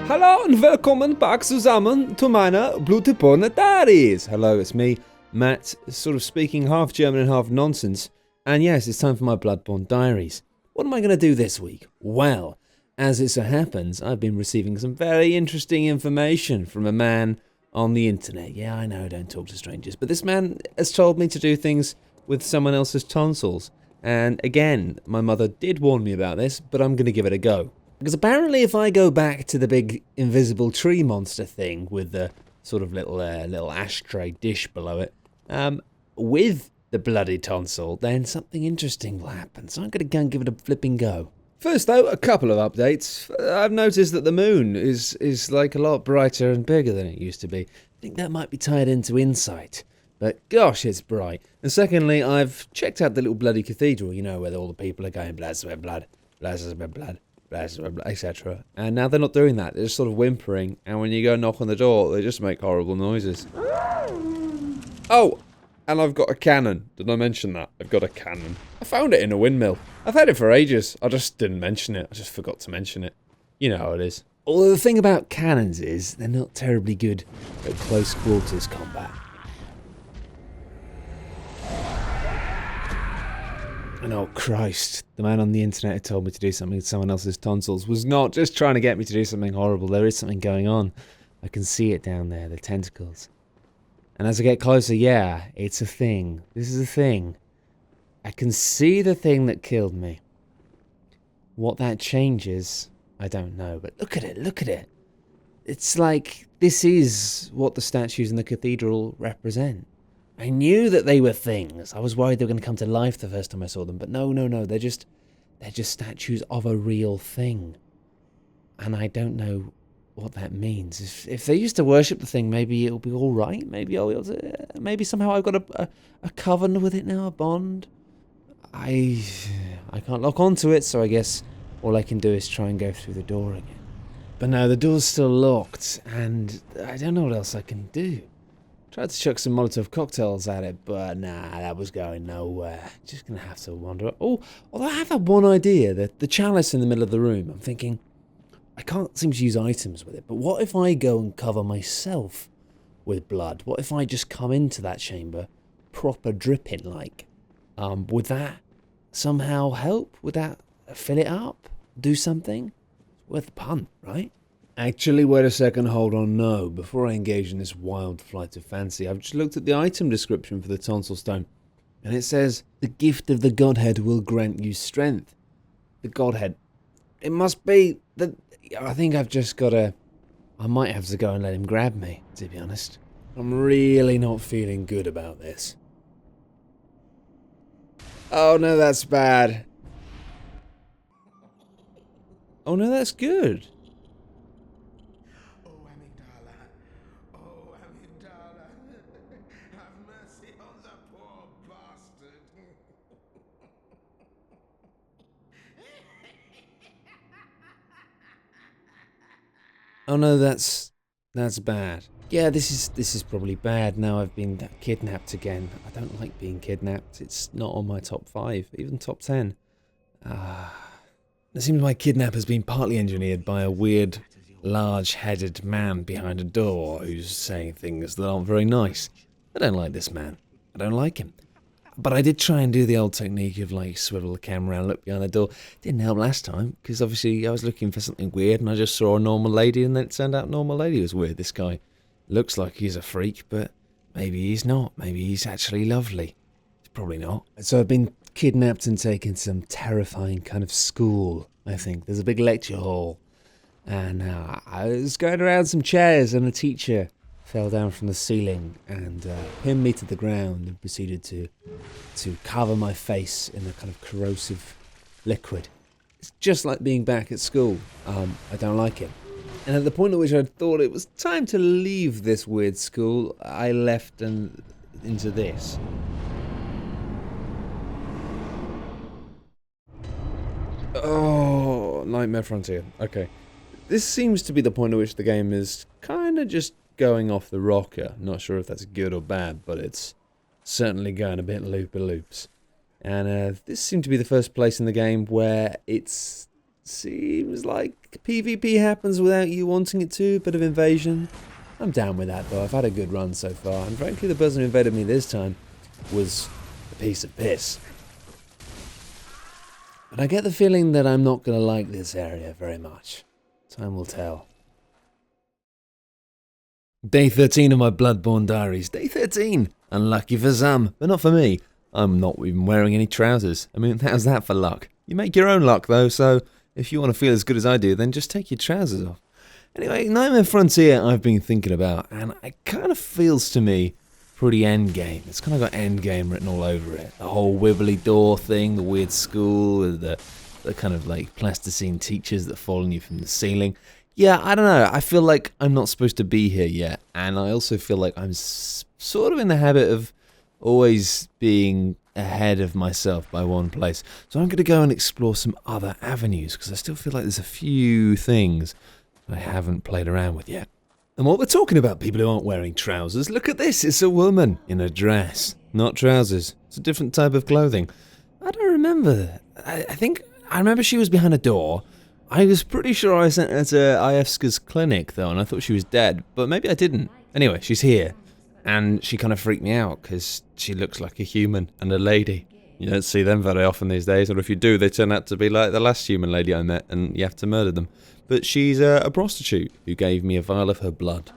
Hallo und willkommen back zusammen to meine Bloodborne Diaries. Hello, it's me, Matt, sort of speaking half German and half nonsense. And yes, it's time for my Bloodborne Diaries. What am I going to do this week? Well, as it so happens, I've been receiving some very interesting information from a man on the internet. Yeah, I know, don't talk to strangers. But this man has told me to do things with someone else's tonsils. And again, my mother did warn me about this, but I'm going to give it a go. Because apparently if I go back to the big invisible tree monster thing with the sort of little ashtray dish below it, with the bloody tonsil, then something interesting will happen. So I'm going to go and give it a flipping go. First though, a couple of updates. I've noticed that the moon is like a lot brighter and bigger than it used to be. I think that might be tied into insight. But gosh, it's bright. And secondly, I've checked out the little bloody cathedral, you know, where all the people are going, blood, sweat, blood, blood, etc. And now they're not doing that. They're just sort of whimpering. And when you go knock on the door, they just make horrible noises. Oh, and I've got a cannon. Did I mention that? I've got a cannon. I found it in a windmill. I've had it for ages. I just didn't mention it. I just forgot to mention it. You know how it is. Although the thing about cannons is they're not terribly good at close quarters combat. And oh Christ, the man on the internet who told me to do something with someone else's tonsils was not just trying to get me to do something horrible. There is something going on. I can see it down there, the tentacles. And as I get closer, yeah, it's a thing. This is a thing. I can see the thing that killed me. What that changes, I don't know. But look at it, look at it. It's like this is what the statues in the cathedral represent. I knew that they were things. I was worried they were going to come to life the first time I saw them, but no, they're just statues of a real thing. And I don't know what that means. If they used to worship the thing, maybe it'll be all right. Maybe somehow I've got a covenant with it now, a bond. I can't lock onto it, so I guess all I can do is try and go through the door again. But no, the door's still locked, and I don't know what else I can do. Tried to chuck some Molotov cocktails at it, but nah, that was going nowhere. Just gonna have to wander. Oh, although I have that one idea, the chalice in the middle of the room. I'm thinking, I can't seem to use items with it, but what if I go and cover myself with blood? What if I just come into that chamber, proper dripping like? Would that somehow help? Would that fill it up? Do something? Worth the punt, right? Actually, wait a second, hold on, no. Before I engage in this wild flight of fancy, I've just looked at the item description for the tonsil stone, and it says, the gift of the Godhead will grant you strength. The Godhead. It must be that... I think I've just got to... I might have to go and let him grab me, to be honest. I'm really not feeling good about this. Oh no, that's bad. Oh no, that's good. Oh no, that's bad. Yeah, this is probably bad. Now I've been kidnapped again. I don't like being kidnapped. It's not on my top 5, even top 10. It seems my kidnap has been partly engineered by a weird, large-headed man behind a door who's saying things that aren't very nice. I don't like this man. I don't like him. But I did try and do the old technique of like swivel the camera and look behind the door. Didn't help last time, because obviously I was looking for something weird and I just saw a normal lady, and then it turned out normal lady was weird. This guy looks like he's a freak, but maybe he's not. Maybe he's actually lovely. He's probably not. So I've been kidnapped and taken to some terrifying kind of school, I think. There's a big lecture hall. And I was going around some chairs, and a teacher fell down from the ceiling and pinned me to the ground and proceeded to cover my face in a kind of corrosive liquid. It's just like being back at school. I don't like it. And at the point at which I thought it was time to leave this weird school, I left and into this. Oh, Nightmare Frontier. Okay. This seems to be the point at which the game is kind of just going off the rocker. Not sure if that's good or bad, but it's certainly going a bit loop-a-loops. And this seemed to be the first place in the game where it seems like PvP happens without you wanting it to, a bit of invasion. I'm down with that though, I've had a good run so far, and frankly the person who invaded me this time was a piece of piss. But I get the feeling that I'm not going to like this area very much. Time will tell. Day 13 of my Bloodborne Diaries. Day 13! Unlucky for some, but not for me. I'm not even wearing any trousers. I mean, how's that for luck? You make your own luck though, so if you want to feel as good as I do, then just take your trousers off. Anyway, Nightmare Frontier I've been thinking about, and it kind of feels to me pretty endgame. It's kind of got endgame written all over it. The whole wibbly door thing, the weird school, with the kind of like plasticine teachers that fall on you from the ceiling. Yeah, I don't know. I feel like I'm not supposed to be here yet, and I also feel like I'm sort of in the habit of always being ahead of myself by one place. So I'm going to go and explore some other avenues, because I still feel like there's a few things I haven't played around with yet. And what we're talking about, people who aren't wearing trousers, look at this, it's a woman in a dress, not trousers. It's a different type of clothing. I don't remember. I remember she was behind a door. I was pretty sure I sent her to Ievska's clinic though, and I thought she was dead, but maybe I didn't. Anyway, she's here, and she kind of freaked me out because she looks like a human and a lady. You don't see them very often these days, or if you do, they turn out to be like the last human lady I met, and you have to murder them. But she's a prostitute who gave me a vial of her blood.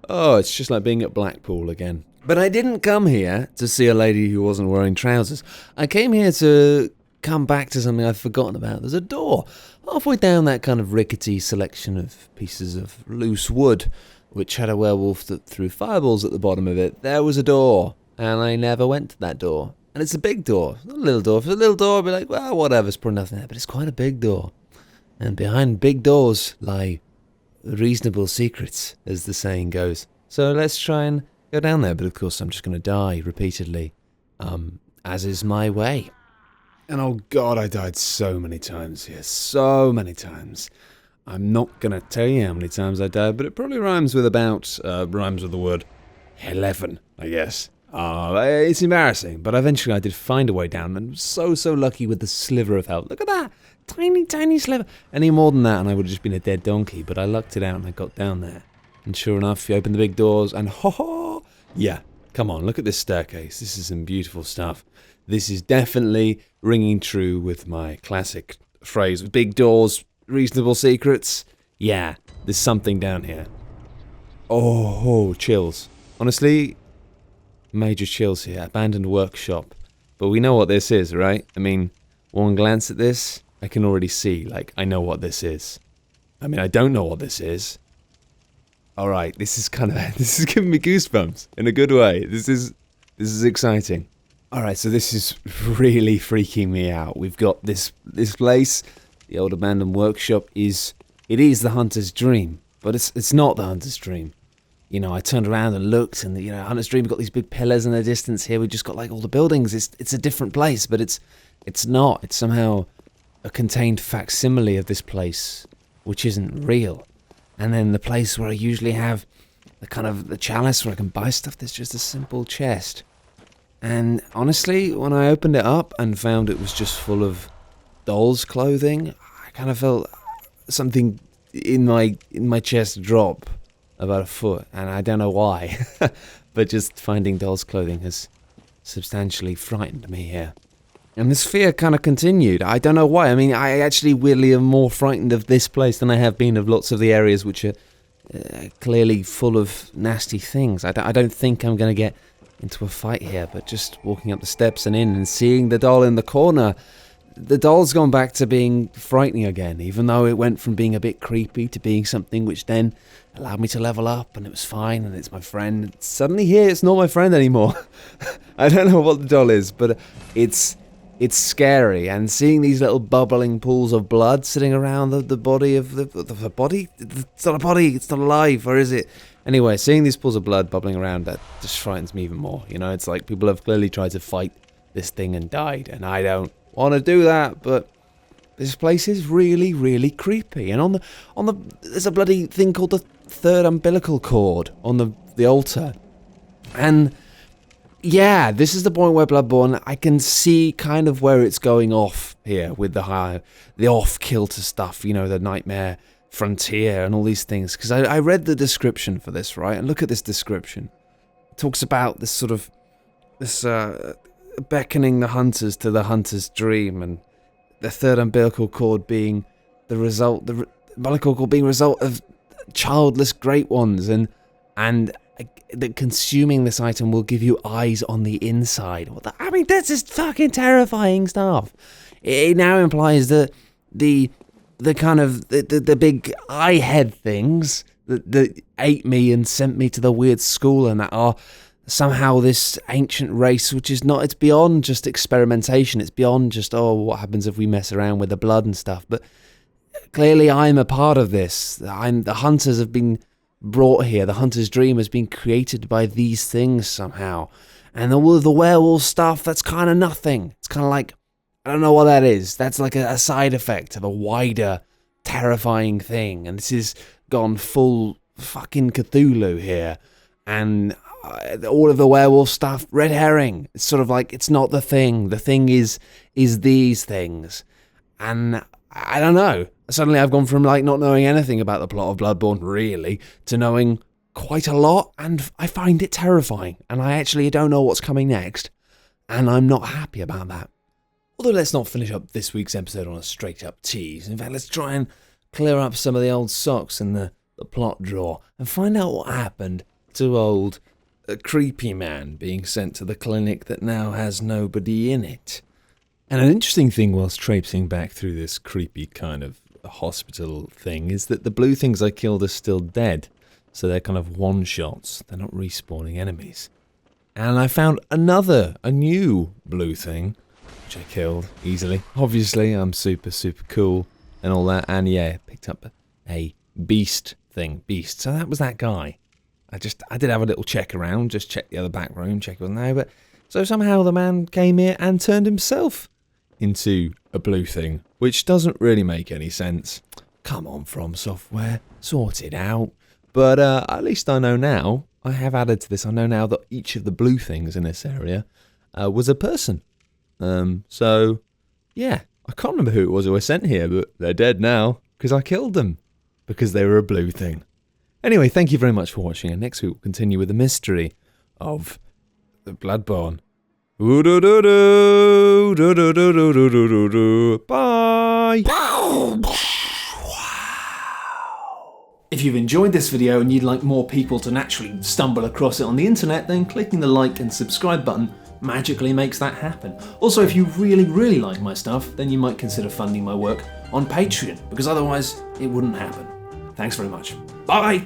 Oh, it's just like being at Blackpool again. But I didn't come here to see a lady who wasn't wearing trousers. I came here to come back to something I've forgotten about. There's a door halfway down that kind of rickety selection of pieces of loose wood, which had a werewolf that threw fireballs at the bottom of it. There was a door, and I never went to that door. And it's a big door, not a little door. If it's a little door, I'd be like, well, whatever, it's probably nothing there. But it's quite a big door. And behind big doors lie reasonable secrets, as the saying goes. So let's try and go down there. But of course, I'm just going to die repeatedly, as is my way. And oh god, I died so many times here. So many times. I'm not going to tell you how many times I died, but it probably rhymes with rhymes with the word 11, I guess. It's embarrassing, but eventually I did find a way down, and so lucky with the sliver of health. Look at that! Tiny sliver. Any more than that and I would have just been a dead donkey, but I lucked it out and I got down there. And sure enough, you open the big doors and ho-ho! Yeah, come on, look at this staircase. This is some beautiful stuff. This is definitely ringing true with my classic phrase, big doors, reasonable secrets. Yeah, there's something down here. Oh, chills. Honestly, major chills here. Abandoned workshop. But we know what this is, right? I mean, one glance at this, I can already see, like, I know what this is. I mean, I don't know what this is. Alright, this is giving me goosebumps in a good way. This is exciting. Alright, so this is really freaking me out. We've got this place, the old abandoned workshop it is the hunter's dream, but it's not the hunter's dream. You know, I turned around and looked, and Hunter's Dream got these big pillars in the distance. Here we just got like all the buildings. It's a different place, but it's not. It's somehow a contained facsimile of this place, which isn't real. And then the place where I usually have the chalice where I can buy stuff, there's just a simple chest. And honestly, when I opened it up and found it was just full of dolls' clothing, I kind of felt something in my chest drop about a foot, and I don't know why, but just finding dolls' clothing has substantially frightened me here. And this fear kind of continued. I don't know why. I mean, I actually weirdly am more frightened of this place than I have been of lots of the areas which are clearly full of nasty things. I don't think I'm going to get into a fight here, but just walking up the steps and in and seeing the doll in the corner, the doll's gone back to being frightening again, even though it went from being a bit creepy to being something which then allowed me to level up, and it was fine, and it's my friend. Suddenly here, it's not my friend anymore. I don't know what the doll is, but it's scary, and seeing these little bubbling pools of blood sitting around the body of the body? It's not a body, it's not alive, or is it? Anyway, seeing these pools of blood bubbling around, that just frightens me even more. You know, it's like people have clearly tried to fight this thing and died, and I don't want to do that, but this place is really, really creepy. And on the there's a bloody thing called the third umbilical cord on the altar. And yeah, this is the point where Bloodborne, I can see kind of where it's going off here with the off-kilter stuff, you know, the Nightmare Frontier and all these things. Because I read the description for this, right? And look at this description. It talks about this sort of, this beckoning the hunters to the hunter's dream, and the third umbilical cord being the result, the umbilical cord being a result of childless great ones, and that consuming this item will give you eyes on the inside. I mean, this is fucking terrifying stuff. It now implies that the kind of the big eye head things that ate me and sent me to the weird school, and that are somehow this ancient race, which is not, it's beyond just experimentation. It's beyond just, oh, what happens if we mess around with the blood and stuff. But clearly I'm a part of this. The hunters have been brought here. The hunter's dream has been created by these things somehow. And all of the werewolf stuff, that's kind of nothing. It's kind of like, I don't know what that is. That's like a side effect of a wider, terrifying thing. And this is gone full fucking Cthulhu here. And all of the werewolf stuff, red herring. It's sort of like, it's not the thing. The thing is these things. And I don't know. Suddenly I've gone from like not knowing anything about the plot of Bloodborne, really, to knowing quite a lot, and I find it terrifying. And I actually don't know what's coming next, and I'm not happy about that. Although let's not finish up this week's episode on a straight-up tease. In fact, let's try and clear up some of the old socks in the plot drawer and find out what happened to old creepy man being sent to the clinic that now has nobody in it. And an interesting thing whilst traipsing back through this creepy kind of hospital thing is that the blue things I killed are still dead. So they're kind of one-shots. They're not respawning enemies. And I found a new blue thing, which I killed easily. Obviously, I'm super, super cool and all that. And yeah, picked up a beast thing. Beast. So that was that guy. I did have a little check around, just check the other back room, check it wasn't there. But so somehow the man came here and turned himself into a blue thing, which doesn't really make any sense. Come on, From Software, sort it out. But at least I know now, I have added to this, I know now that each of the blue things in this area was a person. So, yeah, I can't remember who it was who was sent here, but they're dead now, because I killed them, because they were a blue thing. Anyway, thank you very much for watching, and next week we'll continue with the mystery of the Bloodborne. Bye! If you've enjoyed this video and you'd like more people to naturally stumble across it on the internet, then clicking the like and subscribe button magically makes that happen. Also, if you really, really like my stuff, then you might consider funding my work on Patreon, because otherwise it wouldn't happen. Thanks very much. Bye!